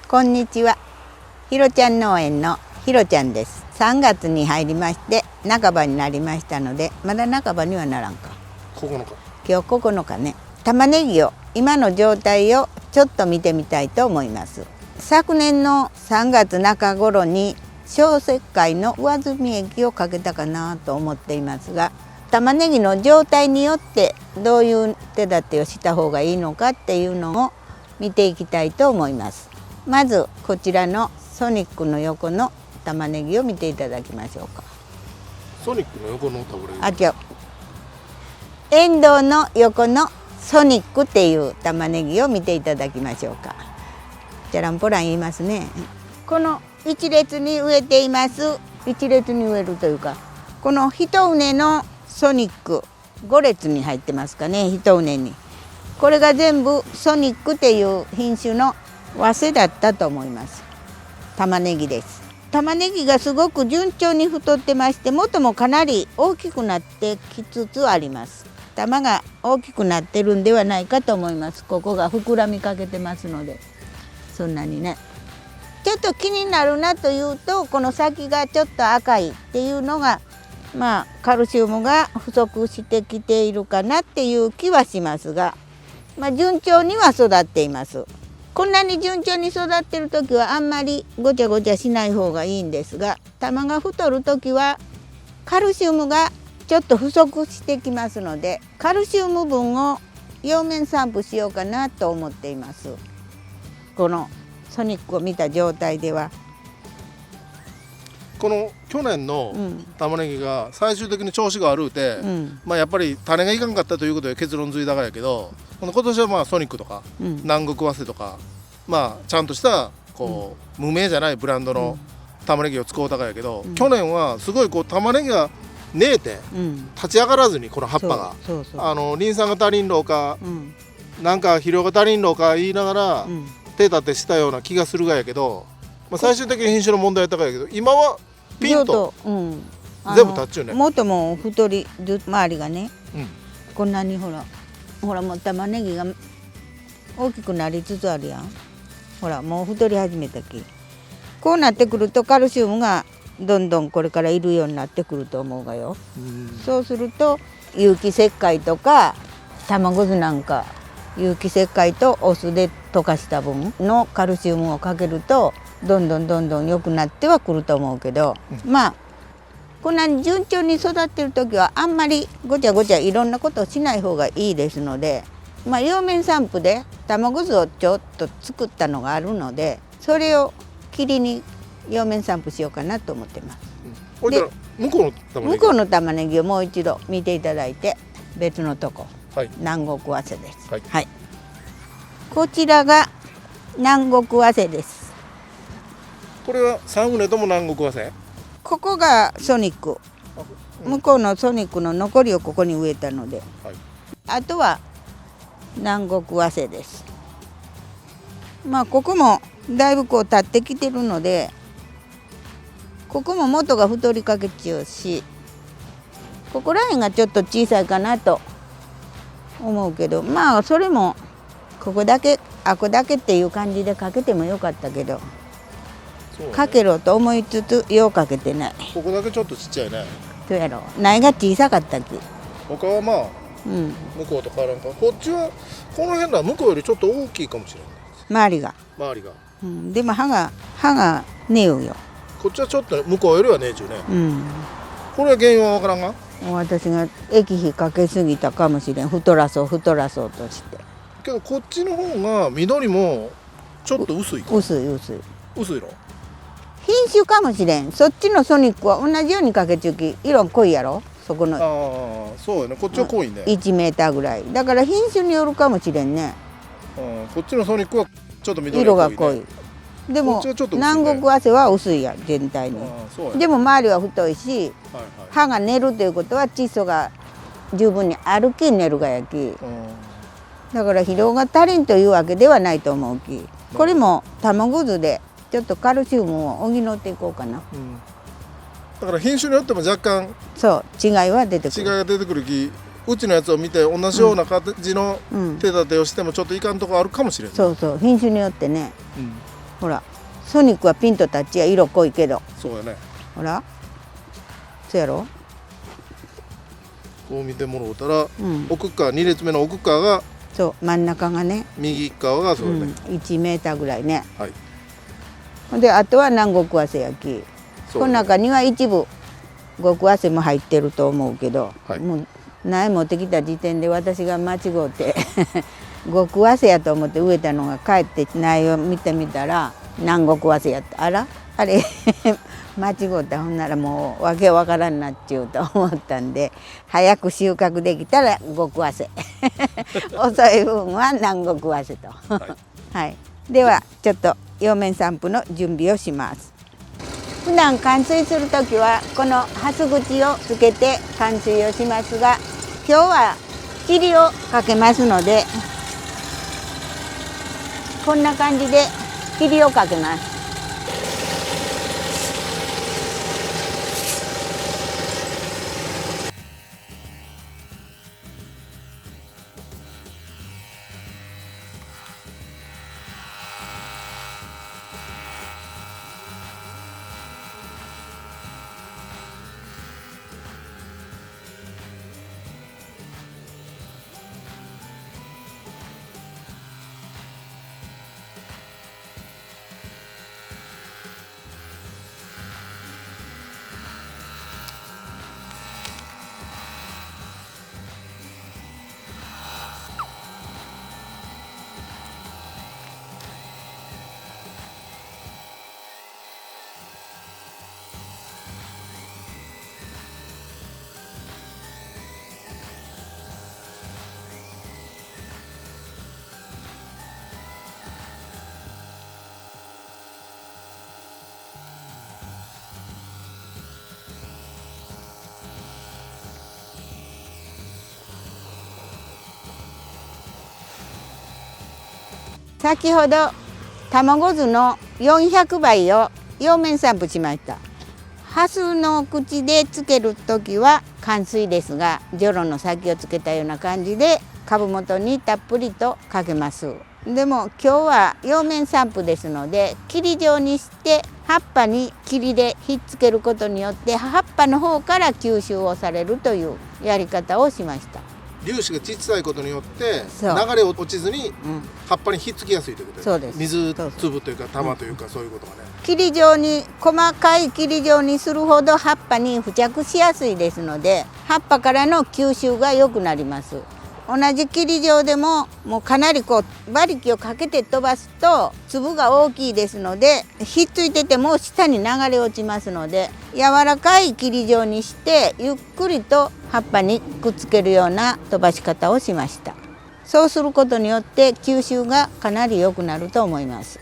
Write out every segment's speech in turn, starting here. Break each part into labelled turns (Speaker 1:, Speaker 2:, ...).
Speaker 1: こんにちは。ひろちゃん農園のひろちゃんです。3月に入りまして半ばになりましたので、まだ半ばにはならんか。
Speaker 2: 9日。
Speaker 1: 今日9日ね。玉ねぎを今の状態をちょっと見てみたいと思います。昨年の3月中頃に消石灰の上澄み液をかけたかなと思っていますが、玉ねぎの状態によってどういう手立てをした方がいいのかっていうのを見ていきたいと思います。まずこちらのソニックの横の玉ねぎを見ていただきましょうか。
Speaker 2: ソニックの横の玉ねぎ。
Speaker 1: あ、違う。エンドウの横のソニックっていう玉ねぎを見ていただきましょうか。じゃらんぽらん言いますね。この一列に植えています。一列に植えるというか、この一畝のソニック5列に入ってますかね。一畝にこれが全部ソニックっていう品種の早生だったと思います。玉ねぎです。玉ねぎがすごく順調に太ってまして、元もかなり大きくなってきつつあります。玉が大きくなってるんではないかと思います。ここが膨らみかけてますので、そんなにね。ちょっと気になるなというと、この先がちょっと赤いっていうのが、カルシウムが不足してきているかなっていう気はしますが、順調には育っています。こんなに順調に育ってる時はあんまりごちゃごちゃしない方がいいんですが、玉が太る時はカルシウムがちょっと不足してきますので、カルシウム分を葉面散布しようかなと思っています。このソニックを見た状態では、
Speaker 2: この去年の玉ねぎが最終的に調子が悪うて、やっぱり種がいかんかったということで結論づいたがやけど、今年はソニックとか、南国早生とか、ちゃんとした無名じゃないブランドの玉ねぎを使うたがやけど、去年はすごい玉ねぎがねえて、立ち上がらずにこの葉っぱがリン酸が足りんろうか、なんか肥料が足りんろうか言いながら、手立てしたような気がするがやけど、最終的に品種の問題やったがやけど、今はピンと全部立っちゅうね。
Speaker 1: もっとも太り周りがね、こんなにほらもう玉ねぎが大きくなりつつあるやん。ほらもう太り始めたき。こうなってくるとカルシウムがどんどんこれからいるようになってくると思うがよ。そうすると有機石灰とか卵酢なんか、有機石灰とお酢で溶かした分のカルシウムをかけるとどんどん良くなってはくると思うけど、こんなに順調に育ってる時はあんまりごちゃごちゃいろんなことをしない方がいいですので、葉面散布で卵酢をちょっと作ったのがあるので、それを切りに葉面散布しようかなと思ってます。
Speaker 2: で向こうの
Speaker 1: 玉ねぎをもう一度見ていただいて、別のとこ、南国早生です。こちらが南国早生です。
Speaker 2: これは3畝とも南国早生。
Speaker 1: ここがソニック、向こうのソニックの残りをここに植えたので、あとは南国早生です。ここもだいぶ立ってきてるので、ここも元が太りかけちゃうし、ここら辺がちょっと小さいかなと思うけど、それもここだけっていう感じでかけてもよかったけど、かけろと思いつつようかけてない。
Speaker 2: ここだけちょっとちっちゃいね。
Speaker 1: どうやろう、苗が小さかったき。
Speaker 2: 他は向こうと変わらんか。こっちはこの辺は向こうよりちょっと大きいかもしれない。
Speaker 1: 周りが、でも葉がねえよ。
Speaker 2: こっちはちょっと向こうよりはねえちゅうね。これは原因はわからんが。
Speaker 1: 私が液肥かけすぎたかもしれん。太らそうとして
Speaker 2: けどこっちの方が緑もちょっと薄いか。薄いの。
Speaker 1: 品種かもしれん。そっちのソニックは同じようにかけちゅき、色濃いやろ。そこの
Speaker 2: そうよね。こっちは濃いね。
Speaker 1: 1メーターぐらいだから、品種によるかもしれんね。
Speaker 2: こっちのソニックはちょっと緑
Speaker 1: 色が濃い。でも南国早生は薄いや全体に。でも周りは太いし、葉が練るということは窒素が十分にあるき練るがやき。だから肥料が足りんというわけではないと思うき。これも卵酢でちょっとカルシウムを補っていこうかな。
Speaker 2: だから品種によっても若干
Speaker 1: 違いは出てくる。
Speaker 2: 違いが出てくるき、うちのやつを見て同じような感じの手立てをしてもちょっといかんとこあるかもしれない。
Speaker 1: 品種によってね。ほらソニックはピンとタッチや色濃いけど、
Speaker 2: そうやね。
Speaker 1: ほらそうやろ。
Speaker 2: こう見てもろうたら、奥側2列目の奥側が
Speaker 1: そう真ん中がね、
Speaker 2: 右側がそうやね、
Speaker 1: 1メーターぐらいね。
Speaker 2: はい。
Speaker 1: であとは南国早生焼き、この中には一部極早生も入ってると思うけど、もう苗持ってきた時点で私が間違うて極早生やと思って植えたのが帰って苗を見てみたら南国早生やった。あらあれ間違った。ほんならもうわけわからんなっちゅうと思ったんで、早く収穫できたら極早生遅い分は南国早生とはい、ではちょっと葉面散布の準備をします。普段灌水するときはこのハス口をつけて灌水をしますが、今日は霧をかけますのでこんな感じで霧をかけます。先ほど卵酢の400倍を葉面散布しました。ハスの口でつけるときは灌水ですが、ジョロの先をつけたような感じで株元にたっぷりとかけます。でも今日は葉面散布ですので、霧状にして葉っぱに霧でひっつけることによって葉っぱの方から吸収をされるというやり方をしました。
Speaker 2: 粒子が小さいことによって流れ落ちずに葉っぱにひっつきやすいということで、
Speaker 1: そうです。
Speaker 2: 水粒というか玉というか、そういうことがね、
Speaker 1: 霧状に細かい霧状にするほど葉っぱに付着しやすいですので、葉っぱからの吸収が良くなります。同じ霧状でももうかなりこう馬力をかけて飛ばすと粒が大きいですので、ひっついてても下に流れ落ちますので、柔らかい霧状にしてゆっくりと葉っぱにくっつけるような飛ばし方をしました。そうすることによって吸収がかなり良くなると思います。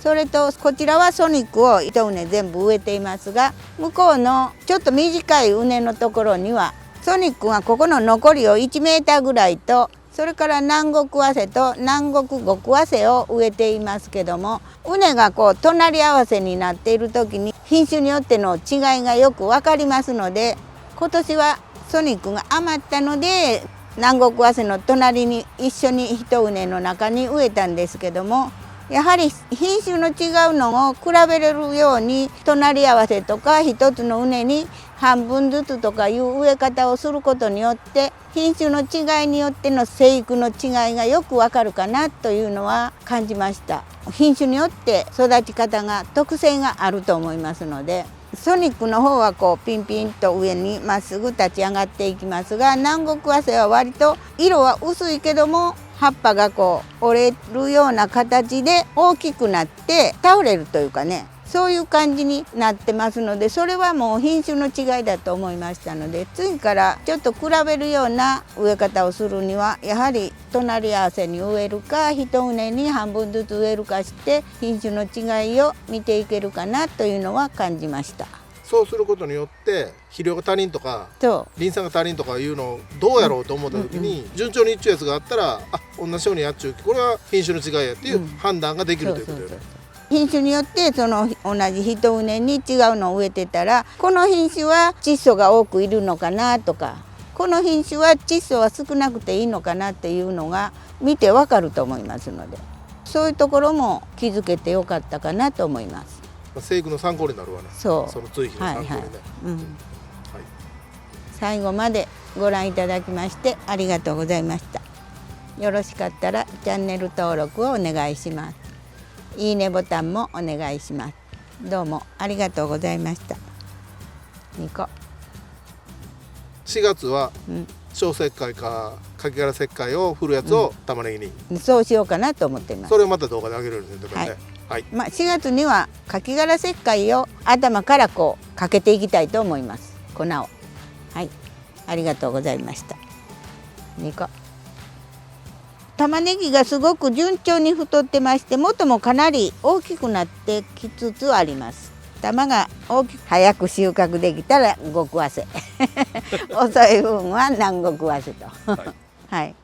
Speaker 1: それとこちらはソニックを一畝全部植えていますが、向こうのちょっと短い畝のところにはソニックはここの残りを1メーターぐらいと、それから南国早生と南国極早生を植えていますけども、畝がこう隣り合わせになっている時に品種によっての違いがよく分かりますので、今年はソニックが余ったので南国早生の隣に一緒に一畝の中に植えたんですけども、やはり品種の違うのを比べれるように隣り合わせとか一つの畝に半分ずつとかいう植え方をすることによって品種の違いによっての生育の違いがよくわかるかなというのは感じました。品種によって育ち方が特性があると思いますので、ソニックの方はこうピンピンと上にまっすぐ立ち上がっていきますが、南国早生は割と色は薄いけども葉っぱがこう折れるような形で大きくなって倒れるというかね、そういう感じになってますので、それはもう品種の違いだと思いましたので、次からちょっと比べるような植え方をするにはやはり隣り合わせに植えるか一畝に半分ずつ植えるかして品種の違いを見ていけるかなというのは感じました。
Speaker 2: そうすることによって肥料が足りんとかリン酸が足りんとかいうのをどうやろうと思った時に、順調にいっちゅうやつがあったら、同じようにやっちゅう、これは品種の違いやっていう判断ができるということよね。
Speaker 1: 品種によってその同じ一畝に違うのを植えてたら、この品種は窒素が多くいるのかなとか、この品種は窒素は少なくていいのかなっていうのが見てわかると思いますので、そういうところも気づけてよかったかなと思います。
Speaker 2: 生育の参考になるわね。
Speaker 1: そ
Speaker 2: の追肥の参考にね。
Speaker 1: 最後までご覧いただきましてありがとうございました。よろしかったらチャンネル登録をお願いします。いいねボタンもお願いします。どうもありがとうございました。2個。
Speaker 2: 4月は小石灰かかき殻石灰を振るやつを玉ねぎに、
Speaker 1: そうしようかなと思っています。
Speaker 2: それをまた動画で上げるんですね。はい。
Speaker 1: 4月にはかき殻石灰を頭からこうかけていきたいと思います。粉を。はい。ありがとうございました。2個。玉ねぎがすごく順調に太ってまして、元もかなり大きくなってきつつあります。玉が大きく早く収穫できたら極早生遅い分は南国早生とはい